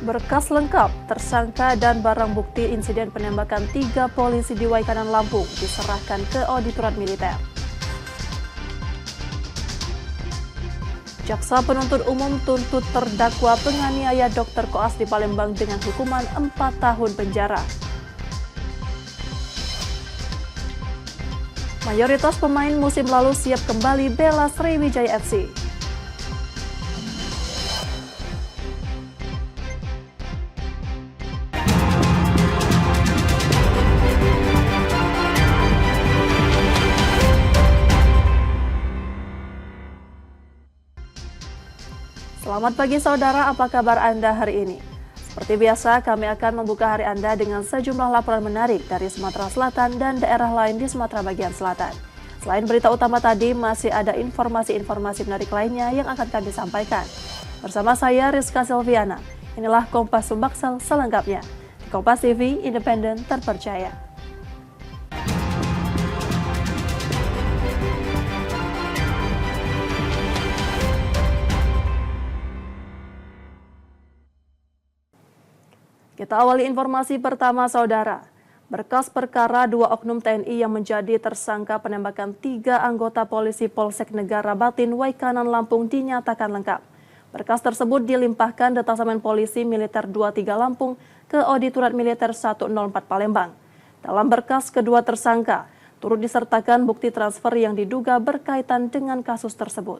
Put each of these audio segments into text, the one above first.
Berkas lengkap, tersangka dan barang bukti insiden penembakan 3 polisi di Waikanan, Lampung diserahkan ke Auditorat Militer. Jaksa penuntut umum tuntut terdakwa penganiaya dokter koas di Palembang dengan hukuman 4 tahun penjara. Mayoritas pemain musim lalu siap kembali bela Sriwijaya FC. Selamat pagi saudara, apa kabar Anda hari ini? Seperti biasa, kami akan membuka hari Anda dengan sejumlah laporan menarik dari Sumatera Selatan dan daerah lain di Sumatera bagian selatan. Selain berita utama tadi, masih ada informasi-informasi menarik lainnya yang akan kami sampaikan. Bersama saya, Rizka Silviana. Inilah Kompas Sumbaksel selengkapnya. Di Kompas TV, independen, terpercaya. Kita awali informasi pertama, saudara. Berkas perkara 2 oknum TNI yang menjadi tersangka penembakan 3 anggota polisi Polsek Negara Batin, Waikanan, Lampung dinyatakan lengkap. Berkas tersebut dilimpahkan Detasemen Polisi Militer 23 Lampung ke Auditorat Militer 104 Palembang. Dalam berkas kedua tersangka, turut disertakan bukti transfer yang diduga berkaitan dengan kasus tersebut.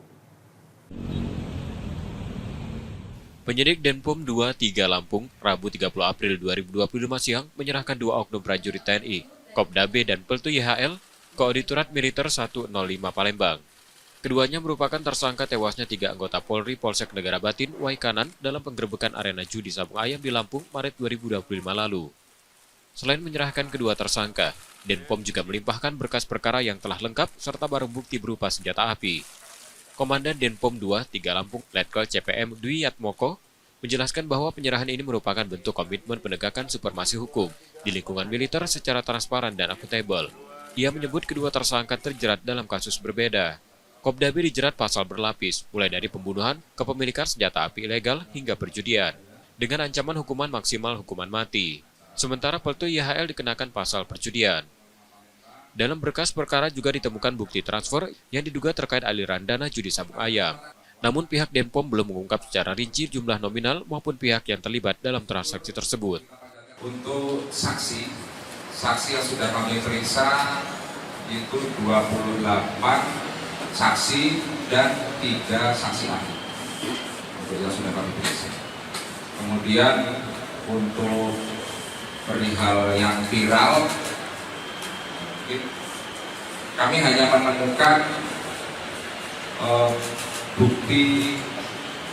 Penyidik Denpom 23 Lampung, Rabu 30 April 2025 siang menyerahkan 2 oknum prajurit TNI, Kopda B dan Peltu YHL, ke Auditorat Militer 105 Palembang. Keduanya merupakan tersangka tewasnya 3 anggota Polri Polsek Negara Batin, Waikanan dalam penggerebekan arena judi sabung ayam di Lampung Maret 2025 lalu. Selain menyerahkan kedua tersangka, Denpom juga melimpahkan berkas perkara yang telah lengkap serta barang bukti berupa senjata api. Komandan Denpom 23 Lampung, Letkol CPM Dwi Yatmoko, menjelaskan bahwa penyerahan ini merupakan bentuk komitmen penegakan supremasi hukum di lingkungan militer secara transparan dan akuntabel. Ia menyebut kedua tersangka terjerat dalam kasus berbeda. Kopda B dijerat pasal berlapis, mulai dari pembunuhan, kepemilikan senjata api ilegal, hingga perjudian, dengan ancaman hukuman maksimal hukuman mati. Sementara Peltu YHL dikenakan pasal perjudian. Dalam berkas perkara juga ditemukan bukti transfer yang diduga terkait aliran dana judi sabung ayam. Namun pihak Denpom belum mengungkap secara rinci jumlah nominal maupun pihak yang terlibat dalam transaksi tersebut. Untuk saksi yang sudah kami periksa itu 28 saksi dan 3 saksi ahli. Itu yang sudah kami periksa. Kemudian untuk perihal yang viral, kami hanya menemukan bukti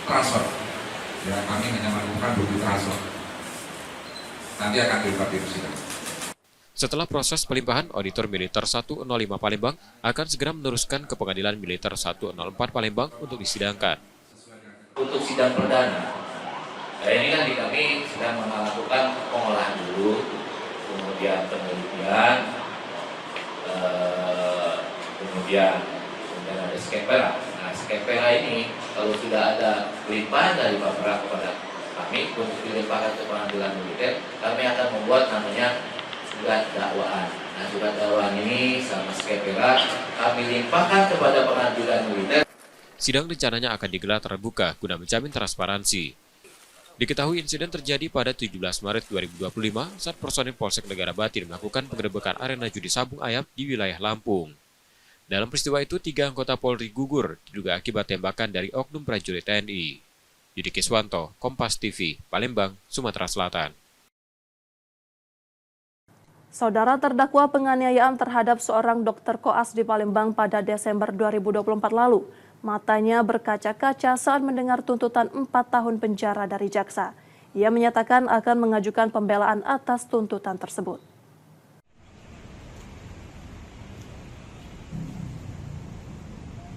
transfer. Ya, kami hanya menemukan bukti transfer. Nanti akan diungkap di persidangan. Setelah proses pelimpahan, Auditor Militer 105 Palembang akan segera meneruskan ke Pengadilan Militer 104 Palembang untuk disidangkan. Untuk sidang perdana, ini kan kami sedang melakukan pengolahan dulu, kemudian penelitian, kemudian ada skepera. Nah, skepera ini kalau sudah ada pelimpahan dari Bapak kepada kami untuk dilimpahkan ke Pengadilan Militer, kami akan membuat namanya surat dakwaan. Nah, surat dakwaan ini sama skepera kami limpahkan kepada Pengadilan Militer. Sidang rencananya akan digelar terbuka guna menjamin transparansi. Diketahui insiden terjadi pada 17 Maret 2025 saat personil Polsek Negara Batin melakukan penggerebekan arena judi sabung ayam di wilayah Lampung. Dalam peristiwa itu, 3 anggota Polri gugur diduga akibat tembakan dari oknum prajurit TNI. Yudi Kiswanto, Kompas TV, Palembang, Sumatera Selatan. Saudara, terdakwa penganiayaan terhadap seorang dokter koas di Palembang pada Desember 2024 lalu. Matanya berkaca-kaca saat mendengar tuntutan 4 tahun penjara dari jaksa. Ia menyatakan akan mengajukan pembelaan atas tuntutan tersebut.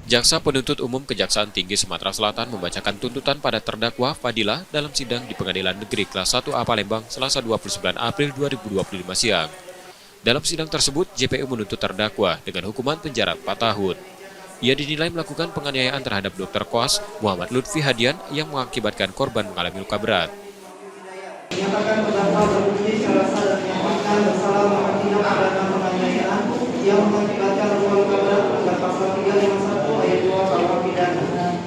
Jaksa Penuntut Umum Kejaksaan Tinggi Sumatera Selatan membacakan tuntutan pada terdakwa Fadila dalam sidang di Pengadilan Negeri Kelas 1A Palembang Selasa 29 April 2025 siang. Dalam sidang tersebut, JPU menuntut terdakwa dengan hukuman penjara 4 tahun. Ia dinilai melakukan penganiayaan terhadap dokter koas Muhammad Lutfi Hadian yang mengakibatkan korban mengalami luka berat. menyatakan terdakwa terbukti secara sah dan menyatakan bersalah melakukan tindak pidana penganiayaan yang mengakibatkan luka berat terhadap pasal 351 ayat 2 KUH pidana.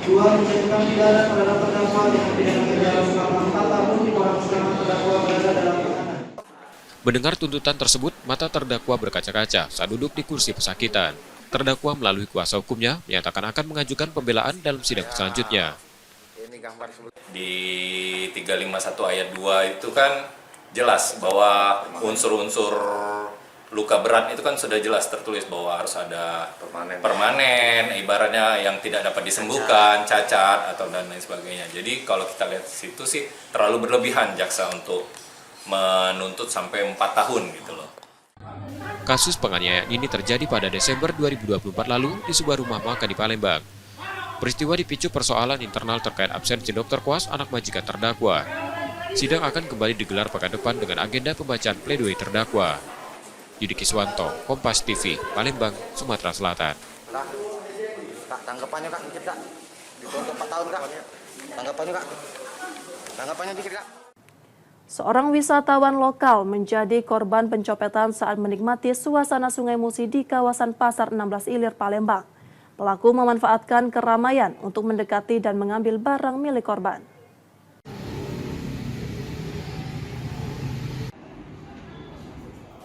2. Menjatuhkan pidana terhadap terdakwa dengan pidana penjara selama 4 tahun di bawah selama terdakwa berada dalam tahanan. Mendengar tuntutan tersebut, mata terdakwa berkaca-kaca saat duduk di kursi pesakitan. Terdakwa melalui kuasa hukumnya menyatakan akan mengajukan pembelaan dalam sidang selanjutnya. Di 351 ayat 2 itu kan jelas bahwa unsur-unsur luka berat itu kan sudah jelas tertulis bahwa harus ada permanen, ibaratnya yang tidak dapat disembuhkan, cacat atau dan lain sebagainya. Jadi kalau kita lihat situ sih terlalu berlebihan jaksa untuk menuntut sampai 4 tahun gitu loh. Kasus penganiayaan ini terjadi pada Desember 2024 lalu di sebuah rumah makan di Palembang. Peristiwa dipicu persoalan internal terkait absensi Dr. Kuas, anak majikan terdakwa. Sidang akan kembali digelar pekan depan dengan agenda pembacaan pledoi terdakwa. Yudi Kiswanto, Kompas TV, Palembang, Sumatera Selatan. Kak, tanggapannya Kak, dikit Kak. Dituntut 4 tahun Kak. Tanggapannya Kak. Tanggapannya dikit Kak. Seorang wisatawan lokal menjadi korban pencopetan saat menikmati suasana Sungai Musi di kawasan Pasar 16 Ilir, Palembang. Pelaku memanfaatkan keramaian untuk mendekati dan mengambil barang milik korban.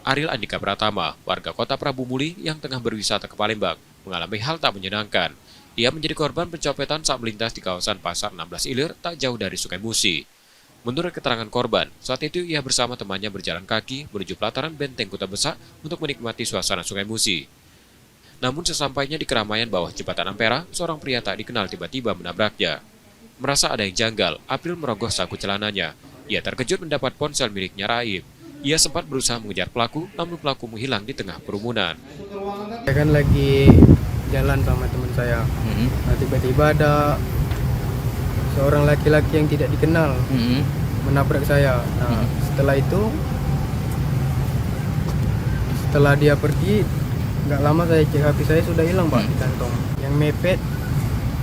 Ariel Andika Pratama, warga kota Prabu Muli yang tengah berwisata ke Palembang, mengalami hal tak menyenangkan. Ia menjadi korban pencopetan saat melintas di kawasan Pasar 16 Ilir tak jauh dari Sungai Musi. Menurut keterangan korban, saat itu ia bersama temannya berjalan kaki menuju pelataran Benteng Kuta Besak untuk menikmati suasana Sungai Musi. Namun sesampainya di keramaian bawah jembatan Ampera, seorang pria tak dikenal tiba-tiba menabraknya. Merasa ada yang janggal, April merogoh saku celananya. Ia terkejut mendapat ponsel miliknya raib. Ia sempat berusaha mengejar pelaku, namun pelaku menghilang di tengah kerumunan. Saya kan lagi jalan sama teman saya. Nah, tiba-tiba ada seorang laki-laki yang tidak dikenal menabrak saya. Nah, setelah itu, setelah dia pergi, nggak lama saya cek HP saya sudah hilang Pak di kantong. Yang mepet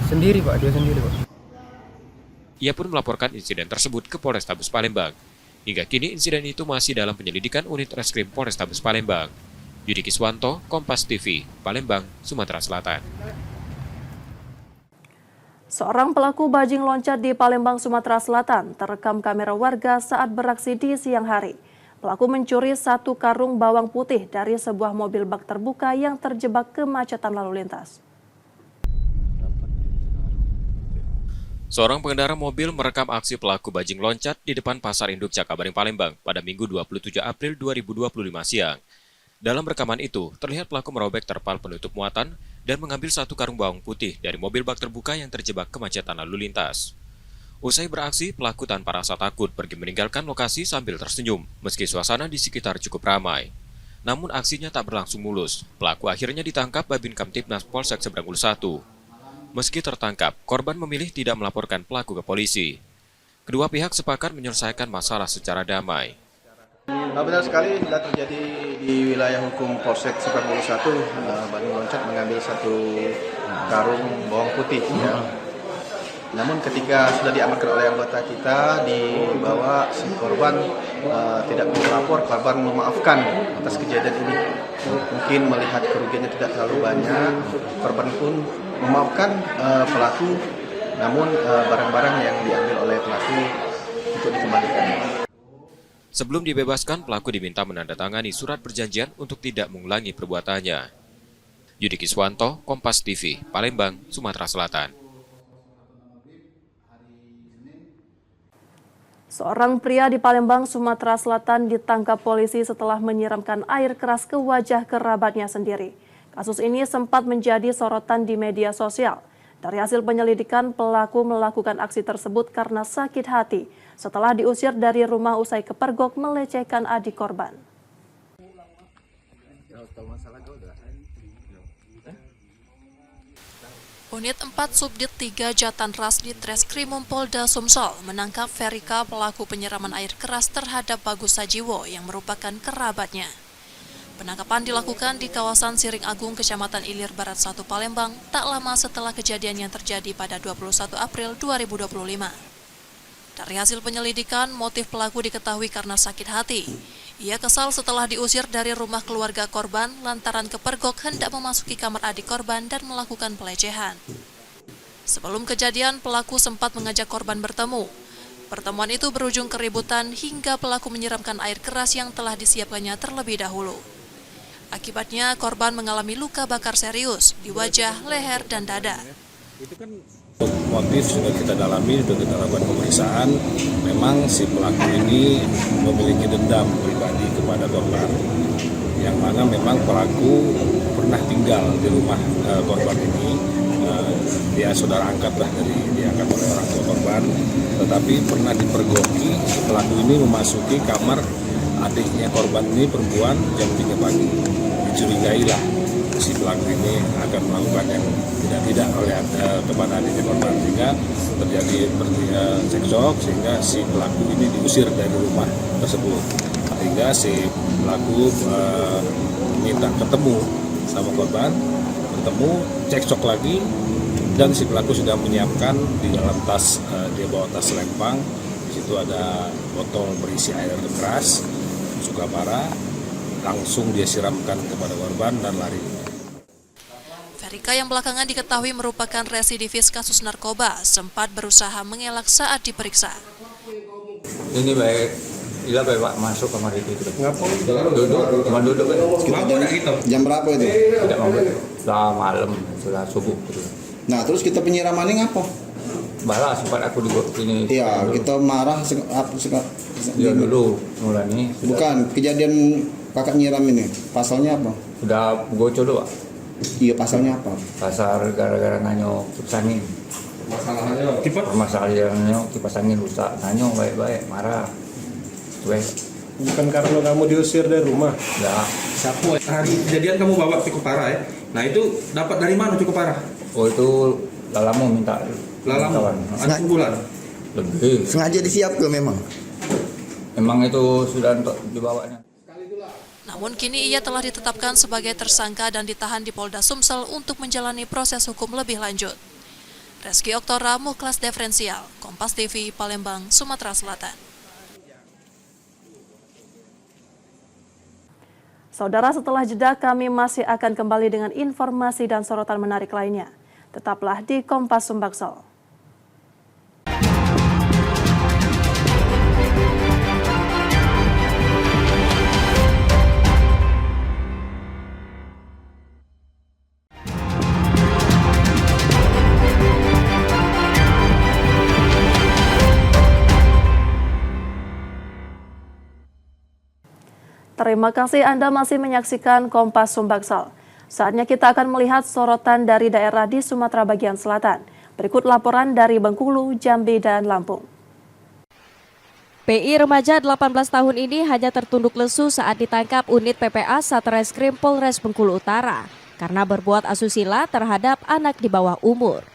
sendiri Pak, dia sendiri Pak. Ia pun melaporkan insiden tersebut ke Polrestabes Palembang. Hingga kini insiden itu masih dalam penyelidikan unit reskrim Polrestabes Palembang. Yudi Kiswanto, Kompas TV, Palembang, Sumatera Selatan. Seorang pelaku bajing loncat di Palembang, Sumatera Selatan terekam kamera warga saat beraksi di siang hari. Pelaku mencuri 1 karung bawang putih dari sebuah mobil bak terbuka yang terjebak kemacetan lalu lintas. Seorang pengendara mobil merekam aksi pelaku bajing loncat di depan Pasar Induk Cakabaring Palembang pada Minggu 27 April 2025 siang. Dalam rekaman itu, terlihat pelaku merobek terpal penutup muatan dan mengambil 1 karung bawang putih dari mobil bak terbuka yang terjebak kemacetan lalu lintas. Usai beraksi, pelaku tanpa rasa takut pergi meninggalkan lokasi sambil tersenyum, meski suasana di sekitar cukup ramai. Namun aksinya tak berlangsung mulus. Pelaku akhirnya ditangkap Babin Kamtibnas Polsek Seberangul 1. Meski tertangkap, korban memilih tidak melaporkan pelaku ke polisi. Kedua pihak sepakat menyelesaikan masalah secara damai. Benar sekali, sudah terjadi di wilayah hukum Polsek Seberangul 1, bajing loncat mengambil 1 karung bawang putih. Ya. Namun ketika sudah diamankan oleh anggota kita, dibawa si korban tidak melapor, korban memaafkan atas kejadian ini. Mungkin melihat kerugiannya tidak terlalu banyak, korban pun memaafkan pelaku, namun barang-barang yang diambil oleh pelaku untuk dikembalikan. Sebelum dibebaskan, pelaku diminta menandatangani surat perjanjian untuk tidak mengulangi perbuatannya. Yudi Kiswanto, Kompas TV, Palembang, Sumatera Selatan. Seorang pria di Palembang, Sumatera Selatan ditangkap polisi setelah menyiramkan air keras ke wajah kerabatnya sendiri. Kasus ini sempat menjadi sorotan di media sosial. Dari hasil penyelidikan, pelaku melakukan aksi tersebut karena sakit hati setelah diusir dari rumah usai kepergok melecehkan adik korban. Unit 4 Subdit 3 Jatan Ras di Treskrimum Polda Sumsel menangkap Verika, pelaku penyiraman air keras terhadap Bagus Sajiwo yang merupakan kerabatnya. Penangkapan dilakukan di kawasan Siring Agung, Kecamatan Ilir Barat 1 Palembang, tak lama setelah kejadian yang terjadi pada 21 April 2025. Dari hasil penyelidikan, motif pelaku diketahui karena sakit hati. Ia kesal setelah diusir dari rumah keluarga korban lantaran kepergok hendak memasuki kamar adik korban dan melakukan pelecehan. Sebelum kejadian, pelaku sempat mengajak korban bertemu. Pertemuan itu berujung keributan hingga pelaku menyiramkan air keras yang telah disiapkannya terlebih dahulu. Akibatnya, korban mengalami luka bakar serius di wajah, leher, dan dada. Motif sudah kita dalami, sudah kita lakukan pemeriksaan. Memang si pelaku ini memiliki dendam pribadi kepada korban, yang mana memang pelaku pernah tinggal di rumah korban ini. Dia saudara angkat lah diangkat oleh orang tua korban, tetapi pernah dipergoki si pelaku ini memasuki kamar adiknya korban ini perempuan jam 3 pagi. Dicurigailah si pelaku ini akan melakukan yang tidak oleh kepada adiknya korban, sehingga terjadi cekcok sehingga si pelaku ini diusir dari rumah tersebut. Sehingga si pelaku minta ketemu sama korban, bertemu, cekcok lagi, dan si pelaku sudah menyiapkan di dalam tas, dia bawa tas selempang, di situ ada botol berisi air keras, suka parah, langsung dia siramkan kepada korban dan lari. Ferika yang belakangan diketahui merupakan residivis kasus narkoba sempat berusaha mengelak saat diperiksa. Ini baik, gila baik Pak masuk kamar itu. Ngapain? Duduk, cuma duduk. Jam berapa itu? Tidak mau, sudah malam, sudah subuh. Gitu. Nah terus kita penyiramannya ngapa? Balas sempat aku di sini. Iya, kita marah Ya dulu mulai. Bukan kejadian kakak nyiram ini, pasalnya apa? Sudah gocol dulu Pak. Iya, pasalnya apa? Pasar gara-gara nanyok kipas angin. Permasalahannya kipas angin rusak, nanyok baik-baik, marah. Bukan karena kamu diusir dari rumah? Ya. Siapa? Hari kejadian kamu bawa cukup parah ya? Nah itu dapat dari mana cukup parah? Oh itu lalamu minta. Lalamu? Ada sebulan? Lebih. Sengaja disiapkan memang? Memang itu sudah untuk dibawanya. Namun kini ia telah ditetapkan sebagai tersangka dan ditahan di Polda Sumsel untuk menjalani proses hukum lebih lanjut. Reski Oktora, Muklas Diferensial, Kompas TV, Palembang, Sumatera Selatan. Saudara, setelah jeda kami masih akan kembali dengan informasi dan sorotan menarik lainnya. Tetaplah di Kompas Sumbaksel. Terima kasih Anda masih menyaksikan Kompas Sumbaksel. Saatnya kita akan melihat sorotan dari daerah di Sumatera bagian selatan. Berikut laporan dari Bengkulu, Jambi, dan Lampung. PI remaja 18 tahun ini hanya tertunduk lesu saat ditangkap unit PPA Satreskrim Polres Bengkulu Utara karena berbuat asusila terhadap anak di bawah umur.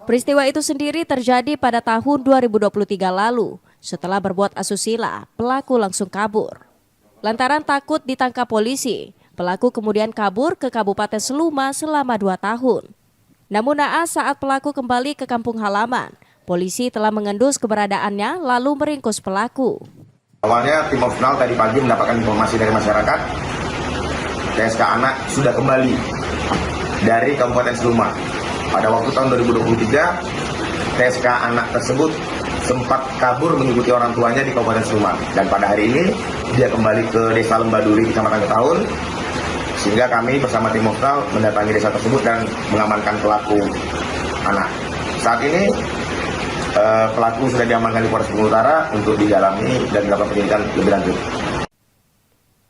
Peristiwa itu sendiri terjadi pada tahun 2023 lalu. Setelah berbuat asusila, pelaku langsung kabur. Lantaran takut ditangkap polisi, pelaku kemudian kabur ke Kabupaten Seluma selama 2 tahun. Namun naas saat pelaku kembali ke kampung halaman, polisi telah mengendus keberadaannya lalu meringkus pelaku. Awalnya tim opsional tadi pagi mendapatkan informasi dari masyarakat, TSK anak sudah kembali dari Kabupaten Seluma. Pada waktu tahun 2023, TSK anak tersebut sempat kabur mengikuti orang tuanya di Kabupaten Seluma. Dan pada hari ini, dia kembali ke Desa Lembaduri, Kecamatan Ketaun, sehingga kami bersama tim opsional mendatangi desa tersebut dan mengamankan pelaku anak. Saat ini, pelaku sudah diamankan di Polres Bengkulu Utara untuk didalami dan dilakukan penyidikan lebih lanjut.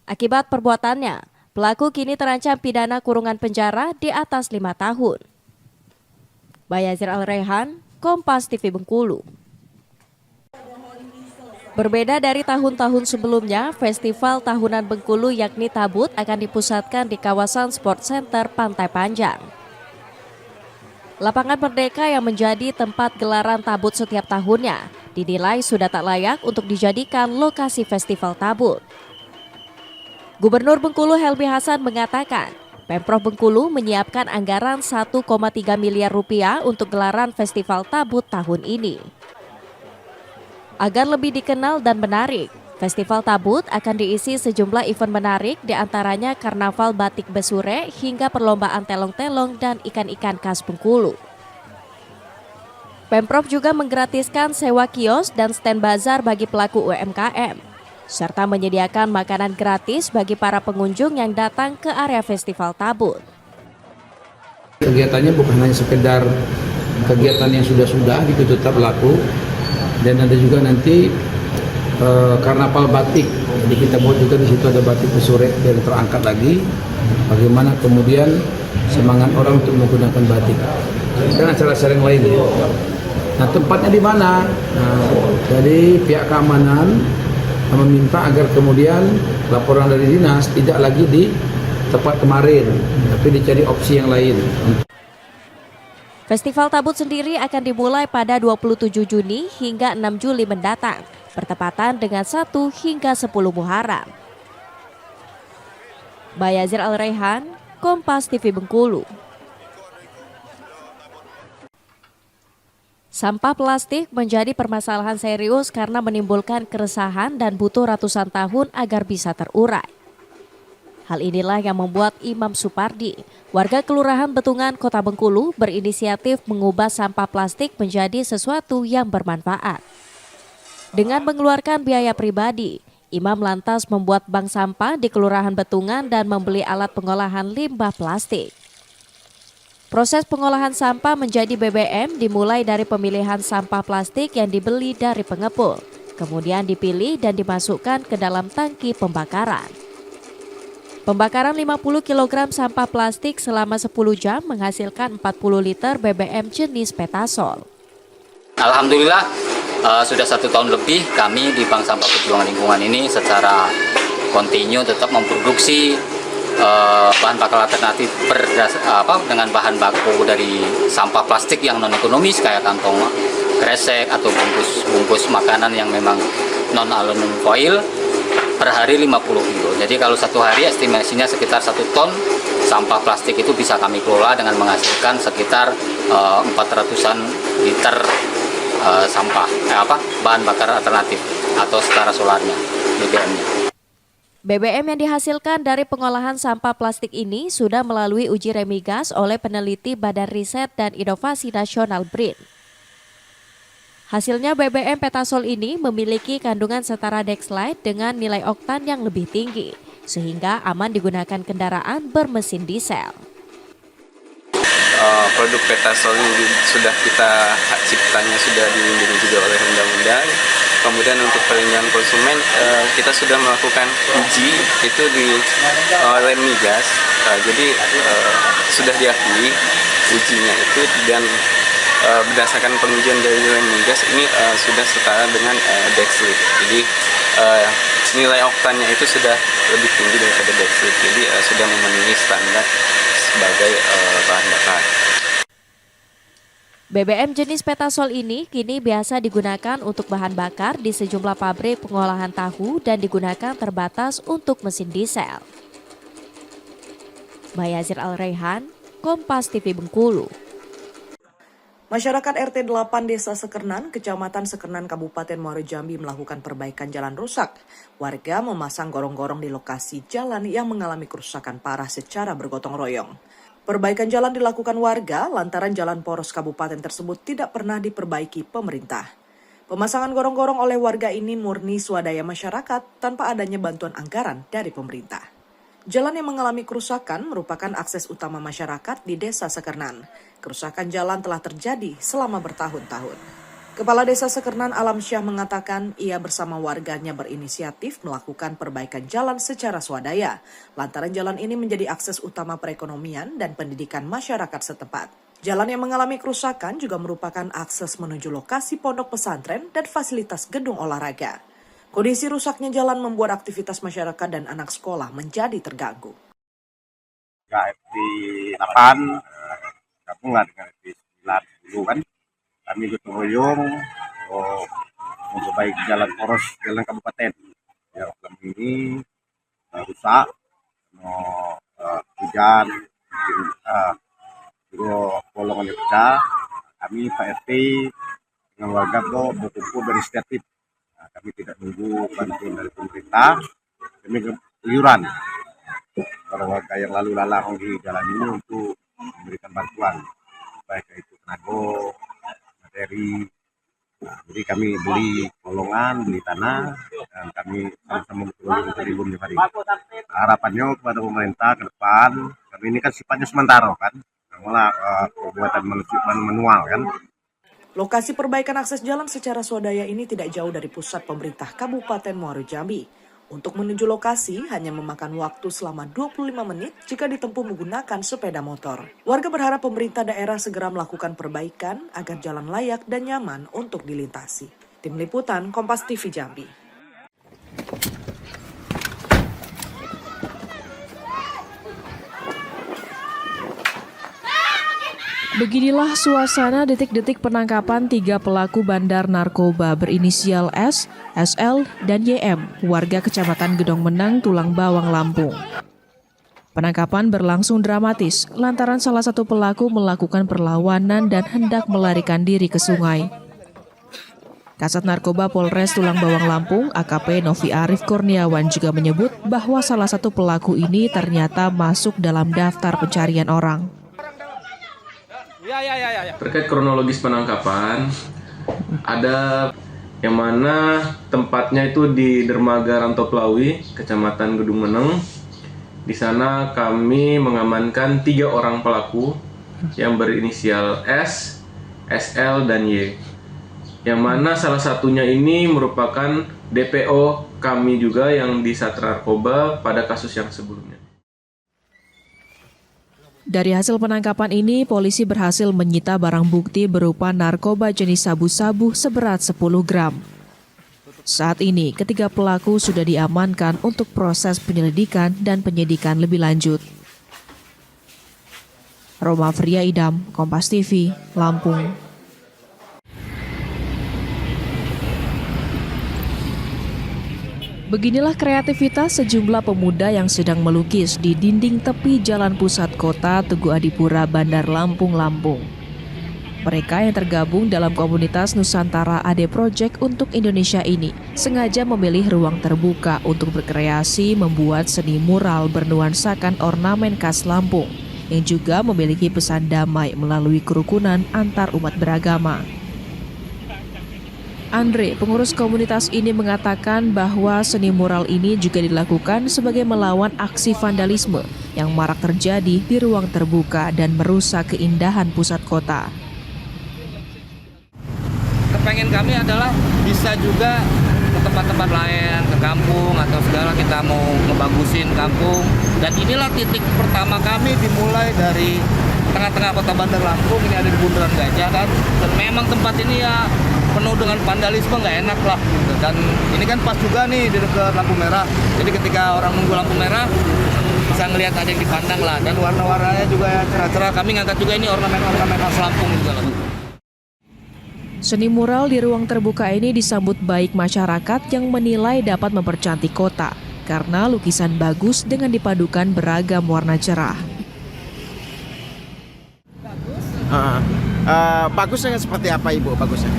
Akibat perbuatannya, pelaku kini terancam pidana kurungan penjara di atas 5 tahun. Bayazir Al-Rehan, Kompas TV Bengkulu. Berbeda dari tahun-tahun sebelumnya, festival tahunan Bengkulu yakni Tabut akan dipusatkan di kawasan Sport Center Pantai Panjang. Lapangan Merdeka yang menjadi tempat gelaran Tabut setiap tahunnya dinilai sudah tak layak untuk dijadikan lokasi festival Tabut. Gubernur Bengkulu Helmi Hasan mengatakan, Pemprov Bengkulu menyiapkan anggaran 1,3 miliar rupiah untuk gelaran festival Tabut tahun ini. Agar lebih dikenal dan menarik, Festival Tabut akan diisi sejumlah event menarik, diantaranya Karnaval Batik Besure hingga perlombaan telong-telong dan ikan-ikan khas Bengkulu. Pemprov juga menggratiskan sewa kios dan stand bazar bagi pelaku UMKM, serta menyediakan makanan gratis bagi para pengunjung yang datang ke area Festival Tabut. Kegiatannya bukan hanya sekedar kegiatan yang sudah-sudah itu tetap berlaku, dan ada juga nanti karnaval batik. Jadi kita buat juga di situ ada batik Besure yang terangkat lagi. Bagaimana kemudian semangat orang untuk menggunakan batik dan acara-acara yang lain. Nah, tempatnya di mana? Nah, jadi pihak keamanan meminta agar kemudian laporan dari dinas tidak lagi di tempat kemarin, tapi dicari opsi yang lain. Festival Tabut sendiri akan dimulai pada 27 Juni hingga 6 Juli mendatang, bertepatan dengan 1 hingga 10 Muharram. Bayazir Al-Raihan, Kompas TV Bengkulu. Sampah plastik menjadi permasalahan serius karena menimbulkan keresahan dan butuh ratusan tahun agar bisa terurai. Hal inilah yang membuat Imam Supardi, warga Kelurahan Betungan, Kota Bengkulu, berinisiatif mengubah sampah plastik menjadi sesuatu yang bermanfaat. Dengan mengeluarkan biaya pribadi, Imam lantas membuat bank sampah di Kelurahan Betungan dan membeli alat pengolahan limbah plastik. Proses pengolahan sampah menjadi BBM dimulai dari pemilihan sampah plastik yang dibeli dari pengepul, kemudian dipilih dan dimasukkan ke dalam tangki pembakaran. Pembakaran 50 kg sampah plastik selama 10 jam menghasilkan 40 liter BBM jenis Petasol. Alhamdulillah sudah 1 tahun lebih kami di Bank Sampah Perjuangan Lingkungan ini secara kontinu tetap memproduksi bahan bakar alternatif dengan bahan baku dari sampah plastik yang non ekonomis kayak kantong kresek atau bungkus makanan yang memang non aluminium foil. Per hari 50 kilo. Jadi kalau 1 hari estimasinya sekitar 1 ton sampah plastik itu bisa kami kelola dengan menghasilkan sekitar 400-an liter sampah, bahan bakar alternatif atau setara solarnya, BBM-nya. BBM yang dihasilkan dari pengolahan sampah plastik ini sudah melalui uji remigas oleh peneliti Badan Riset dan Inovasi Nasional BRIN. Hasilnya BBM Petasol ini memiliki kandungan setara Dexlite dengan nilai oktan yang lebih tinggi, sehingga aman digunakan kendaraan bermesin diesel. Produk Petasol ini sudah hak ciptanya sudah dilindungi juga oleh undang-undang. Kemudian untuk perlindungan konsumen kita sudah melakukan uji itu di Remigas. Jadi sudah diakui ujinya itu dan berdasarkan pengujian dari Remigas ini sudah setara dengan Dexlite. Jadi nilai oktannya itu sudah lebih tinggi daripada Dexlite. Jadi sudah memenuhi standar sebagai bahan bakar. BBM jenis Petasol ini kini biasa digunakan untuk bahan bakar di sejumlah pabrik pengolahan tahu dan digunakan terbatas untuk mesin diesel. Bayazir Al-Raihan, Kompas TV Bengkulu. Masyarakat RT 8 Desa Sekernan, Kecamatan Sekernan, Kabupaten Muaro Jambi melakukan perbaikan jalan rusak. Warga memasang gorong-gorong di lokasi jalan yang mengalami kerusakan parah secara bergotong royong. Perbaikan jalan dilakukan warga lantaran jalan poros kabupaten tersebut tidak pernah diperbaiki pemerintah. Pemasangan gorong-gorong oleh warga ini murni swadaya masyarakat tanpa adanya bantuan anggaran dari pemerintah. Jalan yang mengalami kerusakan merupakan akses utama masyarakat di Desa Sekernan. Kerusakan jalan telah terjadi selama bertahun-tahun. Kepala Desa Sekernan Alam Syah mengatakan ia bersama warganya berinisiatif melakukan perbaikan jalan secara swadaya, lantaran jalan ini menjadi akses utama perekonomian dan pendidikan masyarakat setempat. Jalan yang mengalami kerusakan juga merupakan akses menuju lokasi pondok pesantren dan fasilitas gedung olahraga. Kondisi rusaknya jalan membuat aktivitas masyarakat dan anak sekolah menjadi terganggu. RT 8, gabunglah dengan RT 9 dulu kan. Kami gotong royong memperbaiki jalan poros jalan kabupaten. Ya, selama ini rusak, hujan, bolongannya pecah. Kami Pak RT dengan warga berkumpul berinisiatif kami tidak nunggu bantuan dari pemerintah, kami keluyuran warga yang lalu lalang di jalan ini untuk memberikan bantuan, baik itu tenaga, materi. Nah, jadi kami beli kolongan, beli tanah, dan kami sama-sama berkeliling di hari. Harapannya kepada pemerintah ke depan, karena ini kan sifatnya sementara kan, malah perbuatan manual kan. Lokasi perbaikan akses jalan secara swadaya ini tidak jauh dari pusat pemerintah Kabupaten Muaro Jambi. Untuk menuju lokasi hanya memakan waktu selama 25 menit jika ditempuh menggunakan sepeda motor. Warga berharap pemerintah daerah segera melakukan perbaikan agar jalan layak dan nyaman untuk dilintasi. Tim Liputan Kompas TV Jambi. Beginilah suasana detik-detik penangkapan 3 pelaku bandar narkoba berinisial S, SL, dan YM, warga Kecamatan Gedong Menang, Tulang Bawang, Lampung. Penangkapan berlangsung dramatis lantaran salah satu pelaku melakukan perlawanan dan hendak melarikan diri ke sungai. Kasat Narkoba Polres Tulang Bawang, Lampung, AKP Novi Arif Kurniawan juga menyebut bahwa salah satu pelaku ini ternyata masuk dalam daftar pencarian orang. Terkait kronologis penangkapan, ada yang mana tempatnya itu di Dermaga Rantoplawi, Kecamatan Gedung Meneng. Di sana kami mengamankan 3 orang pelaku yang berinisial S, SL, dan Y. Yang mana salah satunya ini merupakan DPO kami juga yang di Satra Narkoba pada kasus yang sebelumnya. Dari hasil penangkapan ini, polisi berhasil menyita barang bukti berupa narkoba jenis sabu-sabu seberat 10 gram. Saat ini, ketiga pelaku sudah diamankan untuk proses penyelidikan dan penyidikan lebih lanjut. Roma Fria Idam, Kompas TV, Lampung. Beginilah kreativitas sejumlah pemuda yang sedang melukis di dinding tepi jalan pusat kota Tugu Adipura, Bandar Lampung, Lampung. Mereka yang tergabung dalam komunitas Nusantara AD Project untuk Indonesia ini sengaja memilih ruang terbuka untuk berkreasi membuat seni mural bernuansakan ornamen khas Lampung yang juga memiliki pesan damai melalui kerukunan antar umat beragama. Andre, pengurus komunitas ini mengatakan bahwa seni mural ini juga dilakukan sebagai melawan aksi vandalisme yang marak terjadi di ruang terbuka dan merusak keindahan pusat kota. Kepengen kami adalah bisa juga ke tempat-tempat lain, ke kampung atau segala kita mau ngebagusin kampung. Dan inilah titik pertama kami dimulai dari tengah-tengah kota Bandar Lampung, ini ada di Bundaran Gajah kan. Dan memang tempat ini ya penuh dengan vandalisme, nggak enak lah gitu. Dan ini kan pas juga nih di dekat lampu merah, jadi ketika orang nunggu lampu merah bisa ngelihat ada yang dipandang lah, dan warna-warnanya juga cerah-cerah. Kami ngangkat juga ini ornamen-ornamen khas Lampung juga lah. Seni mural di ruang terbuka ini disambut baik masyarakat yang menilai dapat mempercantik kota karena lukisan bagus dengan dipadukan beragam warna cerah. Bagusnya seperti apa Ibu bagusnya?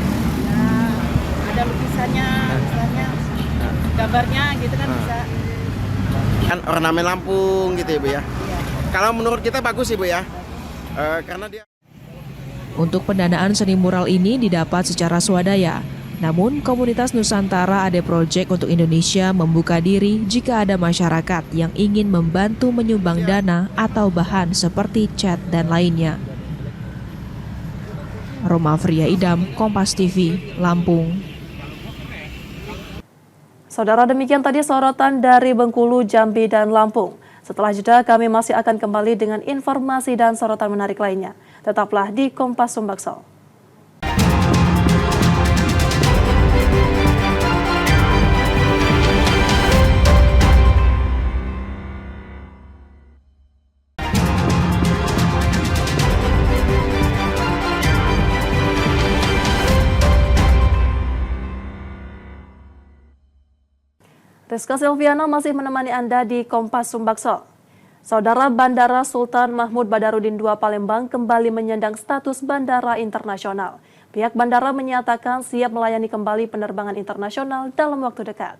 Ada lukisannya, misalnya gambarnya gitu kan bisa. Kan ornamen Lampung gitu Ibu ya. Kalau menurut kita bagus Ibu ya. Karena dia. Untuk pendanaan seni mural ini didapat secara swadaya. Namun komunitas Nusantara AD Project untuk Indonesia membuka diri jika ada masyarakat yang ingin membantu menyumbang dana atau bahan seperti cat dan lainnya. Roma Fria Idam, Kompas TV, Lampung. Saudara, demikian tadi sorotan dari Bengkulu, Jambi, dan Lampung. Setelah jeda, kami masih akan kembali dengan informasi dan sorotan menarik lainnya. Tetaplah di Kompas Sumbaksol. Rizka Silviana masih menemani Anda di Kompas Sumbaksol. Saudara, Bandara Sultan Mahmud Badarudin II Palembang kembali menyandang status bandara internasional. Pihak bandara menyatakan siap melayani kembali penerbangan internasional dalam waktu dekat.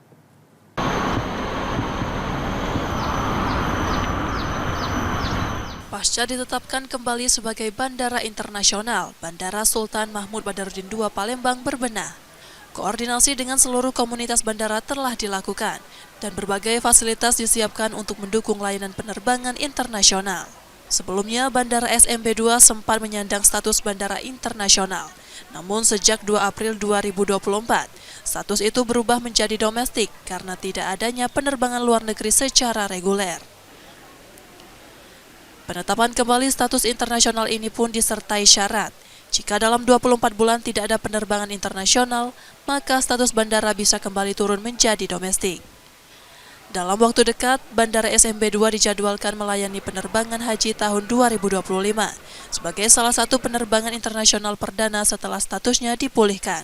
Pasca ditetapkan kembali sebagai bandara internasional, Bandara Sultan Mahmud Badarudin II Palembang berbenah. Koordinasi dengan seluruh komunitas bandara telah dilakukan dan berbagai fasilitas disiapkan untuk mendukung layanan penerbangan internasional. Sebelumnya, Bandara SMB 2 sempat menyandang status bandara internasional. Namun sejak 2 April 2024, status itu berubah menjadi domestik karena tidak adanya penerbangan luar negeri secara reguler. Penetapan kembali status internasional ini pun disertai syarat. Jika dalam 24 bulan tidak ada penerbangan internasional, maka status bandara bisa kembali turun menjadi domestik. Dalam waktu dekat, Bandara SMB 2 dijadwalkan melayani penerbangan haji tahun 2025 sebagai salah satu penerbangan internasional perdana setelah statusnya dipulihkan.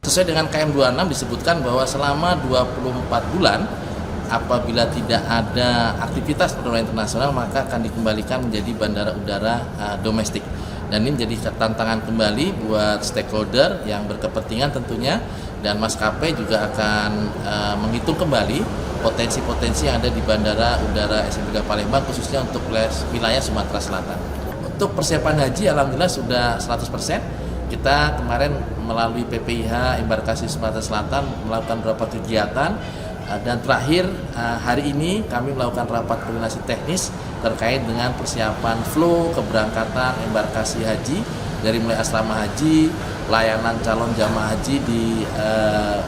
Sesuai dengan KM 26 disebutkan bahwa selama 24 bulan apabila tidak ada aktivitas penerbangan internasional maka akan dikembalikan menjadi bandara udara domestik. Dan ini menjadi tantangan kembali buat stakeholder yang berkepentingan tentunya, dan maskapai juga akan menghitung kembali potensi-potensi yang ada di Bandara Udara SMB 2 Palembang khususnya untuk wilayah Sumatera Selatan. Untuk persiapan haji alhamdulillah sudah 100%. Kita kemarin melalui PPIH Embarkasi Sumatera Selatan melakukan beberapa kegiatan. Dan terakhir hari ini kami melakukan rapat koordinasi teknis terkait dengan persiapan flow keberangkatan embarkasi haji dari mulai asrama haji, layanan calon jamaah haji di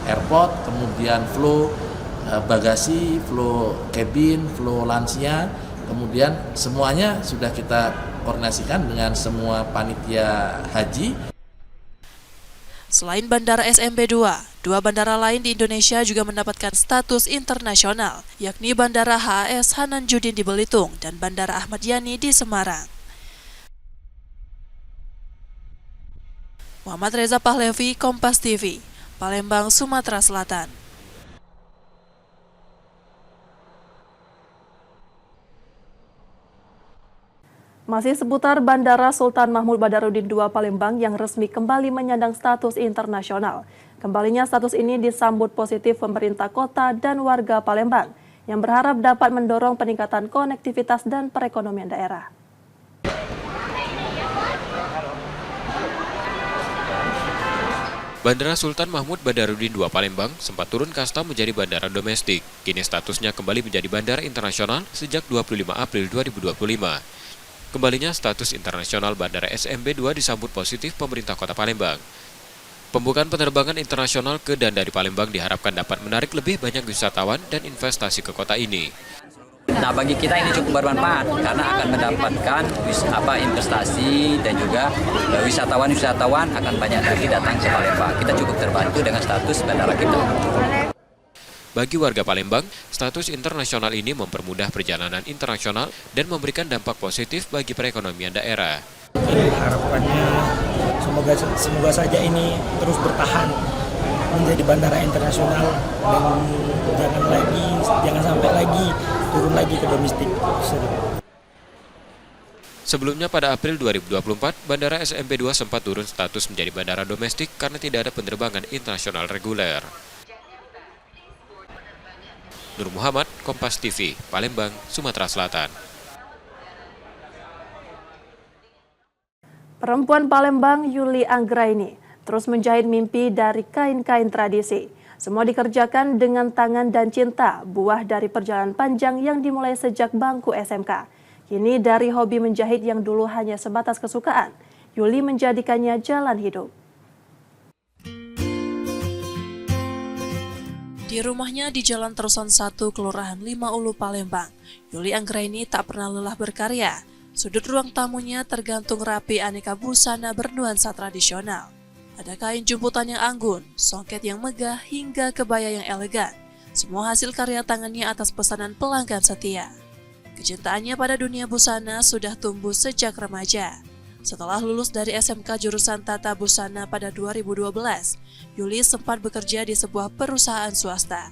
airport, kemudian flow bagasi, flow cabin, flow lansia, kemudian semuanya sudah kita koordinasikan dengan semua panitia haji. Selain Bandara SMB 2, dua bandara lain di Indonesia juga mendapatkan status internasional, yakni Bandara HAS Hanan Judin di Belitung dan Bandara Ahmad Yani di Semarang. Muhammad Reza Pahlevi, Kompas TV, Palembang, Sumatera Selatan. Masih seputar Bandara Sultan Mahmud Badarudin II Palembang yang resmi kembali menyandang status internasional. Kembalinya status ini disambut positif pemerintah kota dan warga Palembang yang berharap dapat mendorong peningkatan konektivitas dan perekonomian daerah. Bandara Sultan Mahmud Badarudin II Palembang sempat turun kasta menjadi bandara domestik. Kini statusnya kembali menjadi bandara internasional sejak 25 April 2025. Kembalinya status internasional Bandara SMB 2 disambut positif pemerintah Kota Palembang. Pembukaan penerbangan internasional ke dan dari Palembang diharapkan dapat menarik lebih banyak wisatawan dan investasi ke kota ini. Nah, bagi kita ini cukup bermanfaat karena akan mendapatkan investasi dan juga wisatawan akan banyak lagi datang ke Palembang. Kita cukup terbantu dengan status bandara kita. Bagi warga Palembang, status internasional ini mempermudah perjalanan internasional dan memberikan dampak positif bagi perekonomian daerah. Harapannya semoga saja ini terus bertahan menjadi bandara internasional dan jangan sampai lagi turun lagi ke domestik. Sebelumnya pada April 2024, Bandara SMB 2 sempat turun status menjadi bandara domestik karena tidak ada penerbangan internasional reguler. Nur Muhammad, Kompas TV, Palembang, Sumatera Selatan. Perempuan Palembang Yuli Anggraini terus menjahit mimpi dari kain-kain tradisi. Semua dikerjakan dengan tangan dan cinta, buah dari perjalanan panjang yang dimulai sejak bangku SMK. Kini dari hobi menjahit yang dulu hanya sebatas kesukaan, Yuli menjadikannya jalan hidup. Di rumahnya di Jalan Terusan 1, Kelurahan 5 Ulu, Palembang, Yuli Anggraini tak pernah lelah berkarya. Sudut ruang tamunya tergantung rapi aneka busana bernuansa tradisional. Ada kain jemputan yang anggun, songket yang megah, hingga kebaya yang elegan. Semua hasil karya tangannya atas pesanan pelanggan setia. Kecintaannya pada dunia busana sudah tumbuh sejak remaja. Setelah lulus dari SMK jurusan Tata Busana pada 2012, Yuli sempat bekerja di sebuah perusahaan swasta.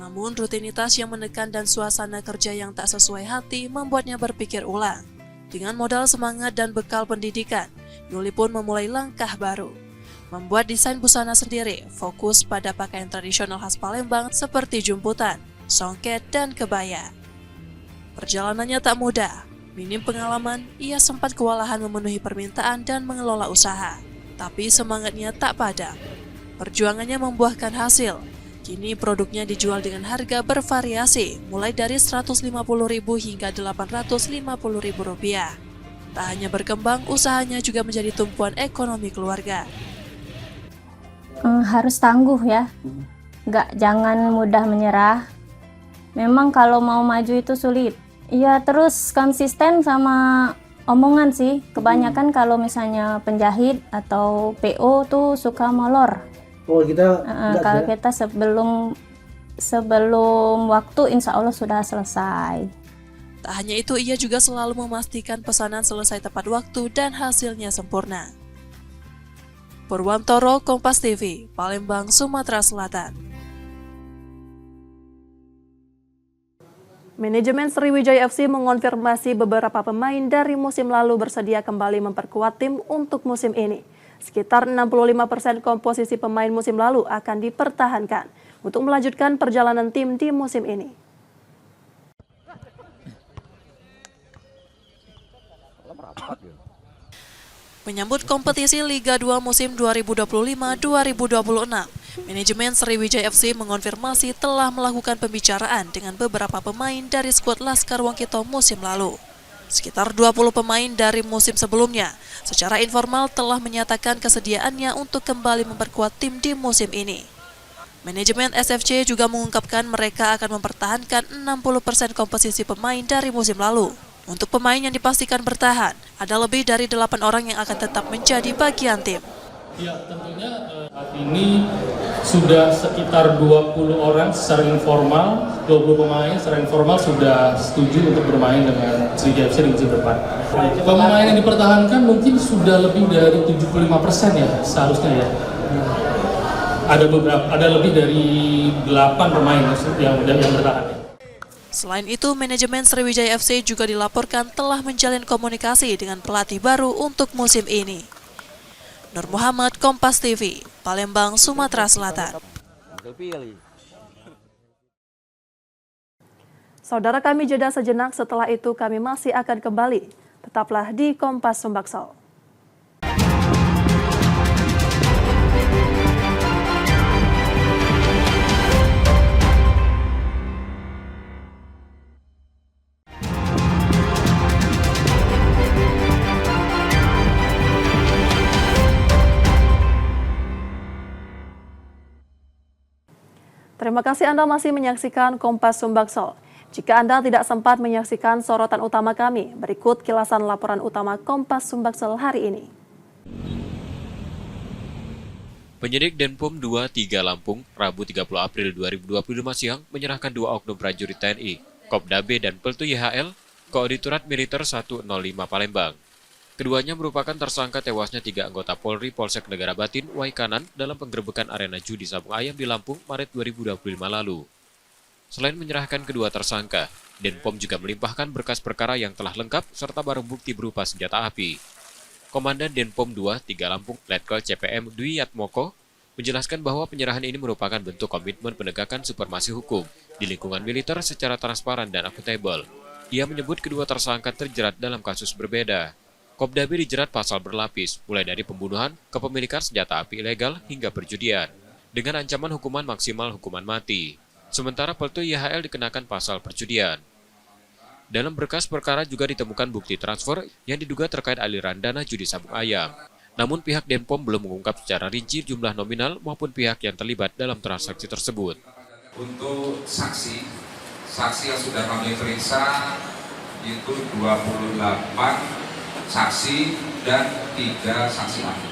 Namun rutinitas yang menekan dan suasana kerja yang tak sesuai hati membuatnya berpikir ulang. Dengan modal semangat dan bekal pendidikan, Yuli pun memulai langkah baru. Membuat desain busana sendiri, fokus pada pakaian tradisional khas Palembang seperti jumputan, songket, dan kebaya. Perjalanannya tak mudah. Minim pengalaman, ia sempat kewalahan memenuhi permintaan dan mengelola usaha. Tapi semangatnya tak padam. Perjuangannya membuahkan hasil. Kini produknya dijual dengan harga bervariasi, mulai dari Rp150.000 hingga Rp850.000. Tak hanya berkembang, usahanya juga menjadi tumpuan ekonomi keluarga. Harus tangguh ya, jangan mudah menyerah. Memang kalau mau maju itu sulit. Ya terus konsisten sama omongan sih. Kebanyakan kalau misalnya penjahit atau PO tuh suka molor. Oh kita kalau kita sebelum waktu insya Allah sudah selesai. Tak hanya itu, ia juga selalu memastikan pesanan selesai tepat waktu dan hasilnya sempurna. Purwantoro, Kompas TV, Palembang, Sumatera Selatan. Manajemen Sriwijaya FC mengonfirmasi beberapa pemain dari musim lalu bersedia kembali memperkuat tim untuk musim ini. Sekitar 65% komposisi pemain musim lalu akan dipertahankan untuk melanjutkan perjalanan tim di musim ini. Menyambut kompetisi Liga 2 musim 2025-2026, manajemen Sriwijaya FC mengonfirmasi telah melakukan pembicaraan dengan beberapa pemain dari skuad Laskar Wongkito musim lalu. Sekitar 20 pemain dari musim sebelumnya secara informal telah menyatakan kesediaannya untuk kembali memperkuat tim di musim ini. Manajemen SFC juga mengungkapkan mereka akan mempertahankan 60% komposisi pemain dari musim lalu. Untuk pemain yang dipastikan bertahan, ada lebih dari 8 orang yang akan tetap menjadi bagian tim. Ya, tentunya saat ini sudah sekitar 20 orang secara informal, 20 pemain secara informal sudah setuju untuk bermain dengan Sriwijaya FC di musim depan. Pemain yang dipertahankan mungkin sudah lebih dari 75% ya seharusnya ya. Ada lebih dari 8 pemain yang bertahan. Selain itu, manajemen Sriwijaya FC juga dilaporkan telah menjalin komunikasi dengan pelatih baru untuk musim ini. Nur Muhammad, Kompas TV, Palembang, Sumatera Selatan. Saudara kami jeda sejenak, setelah itu kami masih akan kembali. Tetaplah di Kompas Sumbaksol. Terima kasih Anda masih menyaksikan Kompas Sumbaksol. Jika Anda tidak sempat menyaksikan sorotan utama kami, berikut kilasan laporan utama Kompas Sumbaksol hari ini. Penyidik Denpom 23 Lampung, Rabu 30 April 2025 siang, menyerahkan 2 oknum prajurit TNI, Kopda B dan Peltu YHL, ke Auditorat Militer 105 Palembang. Keduanya merupakan tersangka tewasnya 3 anggota Polri Polsek Negara Batin, Waikanan dalam penggerebekan arena judi sabung ayam di Lampung Maret 2025 lalu. Selain menyerahkan kedua tersangka, Denpom juga melimpahkan berkas perkara yang telah lengkap serta barang bukti berupa senjata api. Komandan Denpom 23 Lampung, Letkol CPM Dwi Yatmoko, menjelaskan bahwa penyerahan ini merupakan bentuk komitmen penegakan supremasi hukum di lingkungan militer secara transparan dan akuntabel. Ia menyebut kedua tersangka terjerat dalam kasus berbeda. Kopda B dijerat pasal berlapis, mulai dari pembunuhan, kepemilikan senjata api ilegal, hingga perjudian, dengan ancaman hukuman maksimal hukuman mati. Sementara Peltu YHL dikenakan pasal perjudian. Dalam berkas perkara juga ditemukan bukti transfer yang diduga terkait aliran dana judi sabung ayam. Namun pihak Denpom belum mengungkap secara rinci jumlah nominal maupun pihak yang terlibat dalam transaksi tersebut. Untuk saksi yang sudah kami periksa itu 28 saksi dan 3 saksi ahli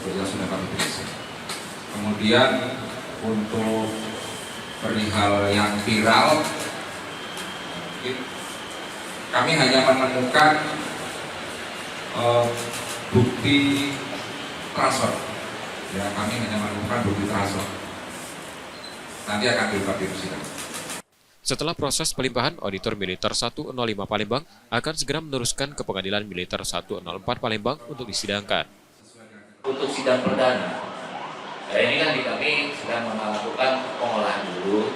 yang sudah kami periksa. Kemudian untuk perihal yang viral, kami hanya menemukan bukti transfer. Ya, kami hanya menemukan bukti transfer. Nanti akan diungkap di persidangan. Setelah proses pelimpahan, Auditor Militer 105 Palembang akan segera meneruskan ke Pengadilan Militer 104 Palembang untuk disidangkan. Untuk sidang perdana, ini kan kami sedang melakukan pengolahan dulu,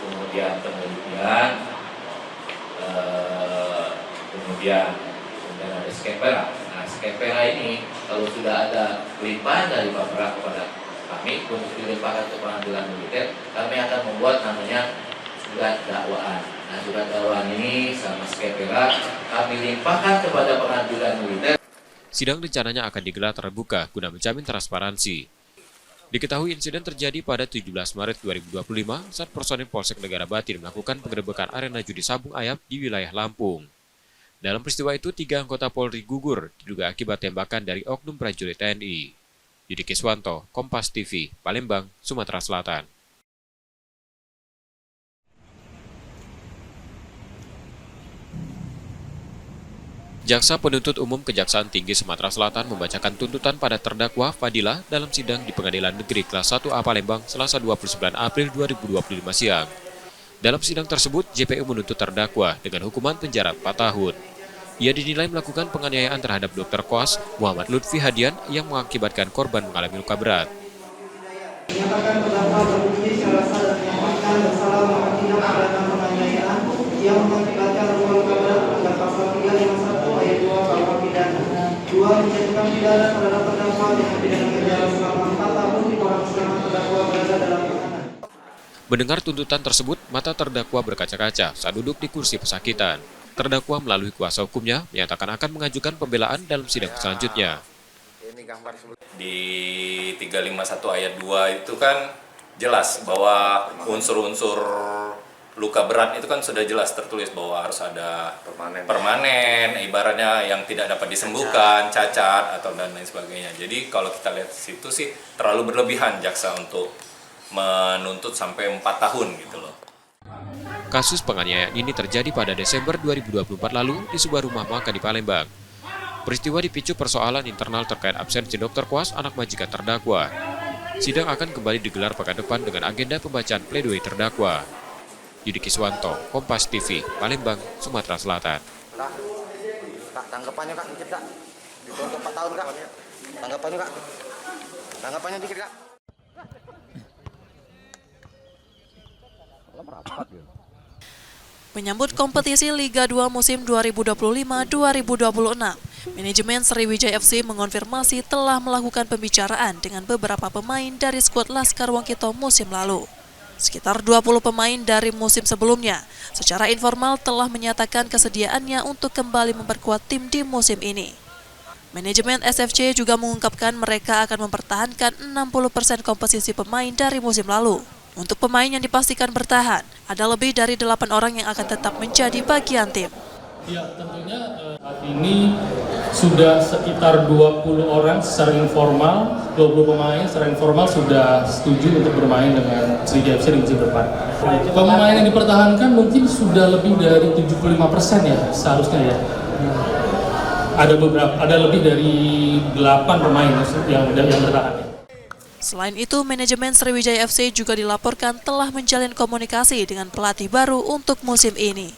kemudian penelitian, kemudian ada skepera. Nah, skepera ini kalau sudah ada limpahan dari Bapera kepada kami untuk dilimpahkan ke Pengadilan Militer, kami akan membuat namanya surat dakwaan. Nah, surat dakwaan ini sama skepera kami limpahkan kepada Pengadilan Militer. Sidang rencananya akan digelar terbuka guna menjamin transparansi. Diketahui insiden terjadi pada 17 Maret 2025 saat personil Polsek Negara Batin melakukan penggerebekan arena judi sabung ayam di wilayah Lampung. Dalam peristiwa itu, 3 anggota Polri gugur diduga akibat tembakan dari oknum prajurit TNI. Yudi Kiswanto, Kompas TV, Palembang, Sumatera Selatan. Jaksa Penuntut Umum Kejaksaan Tinggi Sumatera Selatan membacakan tuntutan pada terdakwa Fadilah dalam sidang di Pengadilan Negeri Kelas 1A Palembang Selasa 29 April 2025 siang. Dalam sidang tersebut, JPU menuntut terdakwa dengan hukuman penjara 4 tahun. Ia dinilai melakukan penganiayaan terhadap dokter koas Muhammad Lutfi Hadian yang mengakibatkan korban mengalami luka berat. Menyatakan terdakwa terbukti secara sah dan menyatakan bersalah melakukan tindak pidana penganiayaan yang mengakibatkan luka berat terhadap pasal 351 ayat 2 KUH pidana. 2. Menjatuhkan pidana terhadap terdakwa dengan pidana penjara selama 4 tahun di bawah selama terdakwa berada dalam tahanan. Mendengar tuntutan tersebut, mata terdakwa berkaca-kaca saat duduk di kursi pesakitan. Terdakwa melalui kuasa hukumnya menyatakan akan mengajukan pembelaan dalam sidang selanjutnya. Di 351 ayat 2 itu kan jelas bahwa unsur-unsur luka berat itu kan sudah jelas tertulis bahwa harus ada permanen, ibaratnya yang tidak dapat disembuhkan, cacat atau dan lain sebagainya. Jadi kalau kita lihat di situ sih terlalu berlebihan jaksa untuk menuntut sampai 4 tahun gitu loh. Kasus penganiayaan ini terjadi pada Desember 2024 lalu di sebuah rumah makan di Palembang. Peristiwa dipicu persoalan internal terkait absensi dokter koas anak majikan terdakwa. Sidang akan kembali digelar pekan depan dengan agenda pembacaan pledoi terdakwa. Yudi Kiswanto, Kompas TV, Palembang, Sumatera Selatan. Kak, tanggapannya Kak, dikit Kak. Dituntut 4 tahun Kak. Tanggapannya Kak. Tanggapannya dikit Kak. Menyambut kompetisi Liga 2 musim 2025-2026, manajemen Sriwijaya FC mengonfirmasi telah melakukan pembicaraan dengan beberapa pemain dari skuad Laskar Wongkito musim lalu. Sekitar 20 pemain dari musim sebelumnya secara informal telah menyatakan kesediaannya untuk kembali memperkuat tim di musim ini. Manajemen SFC juga mengungkapkan mereka akan mempertahankan 60% komposisi pemain dari musim lalu. Untuk pemain yang dipastikan bertahan, ada lebih dari 8 orang yang akan tetap menjadi bagian tim. Ya, tentunya saat ini sudah sekitar 20 orang secara informal, 20 pemain secara informal sudah setuju untuk bermain dengan Sriwijaya FC di musim depan. Pemain yang dipertahankan mungkin sudah lebih dari 75% ya seharusnya ya. Ada lebih dari 8 pemain yang bertahan. Selain itu, manajemen Sriwijaya FC juga dilaporkan telah menjalin komunikasi dengan pelatih baru untuk musim ini.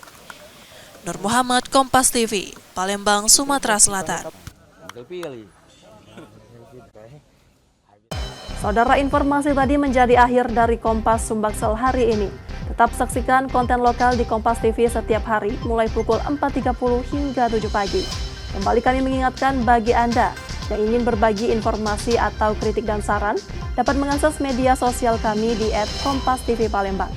Nur Muhammad, Kompas TV, Palembang, Sumatera Selatan. Saudara, informasi tadi menjadi akhir dari Kompas Sumbaksel hari ini. Tetap saksikan konten lokal di Kompas TV setiap hari mulai pukul 4.30 hingga 7 pagi. Kembali kami mengingatkan bagi Anda yang ingin berbagi informasi atau kritik dan saran, dapat mengakses media sosial kami di @KompasTV Palembang.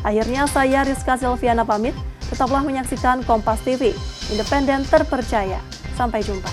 Akhirnya saya Rizka Silviana pamit, tetaplah menyaksikan Kompas TV, independen terpercaya. Sampai jumpa.